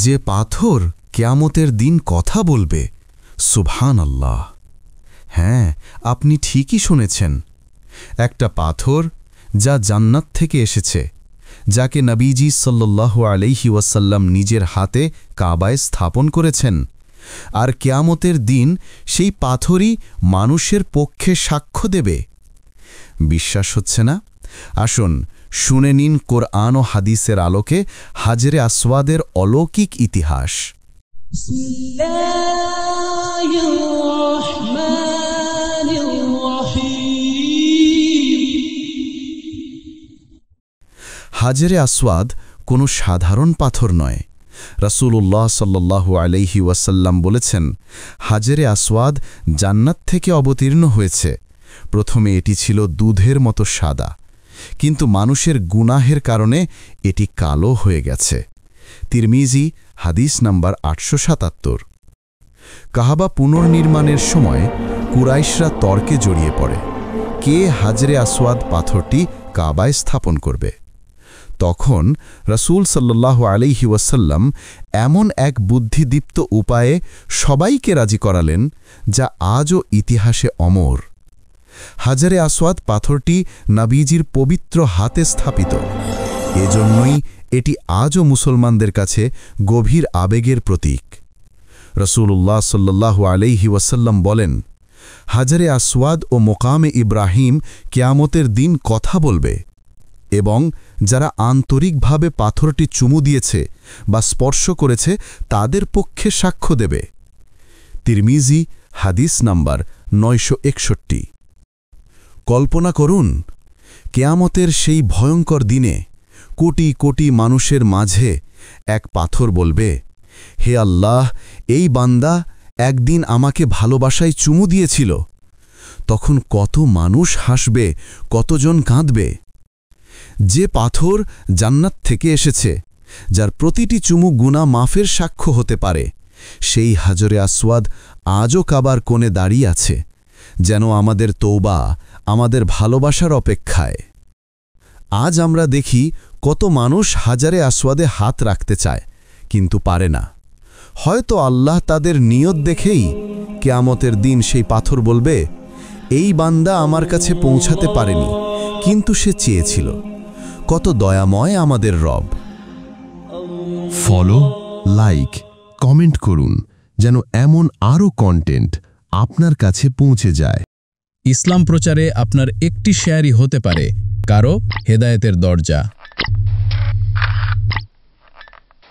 যে পাথর কিয়ামতের দিন কথা বলবে, সুবহানাল্লাহ। হ্যাঁ, আপনি ঠিকই শুনেছেন। একটা পাথর যা জান্নাত থেকে এসেছে, যাকে নবীজি সাল্লাল্লাহু আলাইহি ওয়াসাল্লাম নিজের হাতে কাবায় স্থাপন করেছেন। আর কিয়ামতের দিন সেই পাথরই মানুষের পক্ষে সাক্ষ্য দেবে। বিশ্বাস হচ্ছে না? আসুন শুনে নিন কোরআন ও হাদিসের আলোকে হাজরে আসওয়াদের অলৌকিক ইতিহাস। হাজরে আসওয়াদ কোনো সাধারণ পাথর নয়। রাসূলুল্লাহ সাল্লাল্লাহু আলাইহি ওয়াসাল্লাম বলেছেন, হাজরে আসওয়াদ জান্নাত থেকে অবতীর্ণ হয়েছে। প্রথমে এটি ছিল দুধের মতো সাদা, কিন্তু মানুষের গুনাহের কারণে এটি কালো হয়ে গেছে। তিরমিজি হাদিস নাম্বার 877। কাবা পুনর্নির্মাণের সময় কুরাইশরা তর্কে জড়িয়ে পড়ে, কে হাজরে আসওয়াদ পাথরটি কাবায় স্থাপন করবে। তখন রাসূল সাল্লাল্লাহু আলাইহি ওয়াসাল্লাম এমন এক বুদ্ধিদীপ্ত উপায়ে সবাইকে রাজি করালেন, যা আজও ইতিহাসে অমর। হাজরে আসওয়াদ পাথরটি নবীজির পবিত্র হাতে স্থাপিত। এজন্যই এটি আজও মুসলমানদের কাছে গভীর আবেগের প্রতীক। রাসূলুল্লাহ সাল্লাল্লাহু আলাইহি ওয়াসাল্লাম বলেন, হাজরে আসওয়াদ ও মোকামে ইব্রাহিম কিয়ামতের দিন কথা বলবে, এবং যারা আন্তরিকভাবে পাথরটি চুমু দিয়েছে বা স্পর্শ করেছে তাদের পক্ষে সাক্ষ্য দেবে। তিরমিজি হাদিস নাম্বার 961। কল্পনা করুন, কিয়ামতের সেই ভয়ঙ্কর দিনে কোটি কোটি মানুষের মাঝে এক পাথর বলবে, হে আল্লাহ, এই বান্দা একদিন আমাকে ভালোবাসায় চুমু দিয়েছিল। তখন কত মানুষ হাসবে, কতজন কাঁদবে। যে পাথর জান্নাত থেকে এসেছে, যার প্রতিটি চুমু গুনাহ মাফের সাক্ষ্য হতে পারে, সেই হাজরে আসওয়াদ আজও কাবার কোণে দাঁড়িয়ে আছে, যেন আমাদের তওবা, আমাদের ভালোবাসার অপেক্ষায়। আজ আমরা দেখি কত মানুষ হাজরে আসওয়াদে হাত রাখতে চায়, কিন্তু পারে না। হয়তো আল্লাহ তাদের নিয়ত দেখেই কিয়ামতের দিন সেই পাথর বলবে, এই বান্দা আমার কাছে পৌঁছাতে পারেনি, কিন্তু সে চেয়েছিল। কত দয়াময় আমাদের রব। ফলো, লাইক, কমেন্ট করুন, যেন এমন আরও কন্টেন্ট আপনার কাছে পৌঁছে যায়। ইসলাম প্রচারে আপনার একটি শেয়ারই হতে পারে কারো হেদায়েতের দরজা।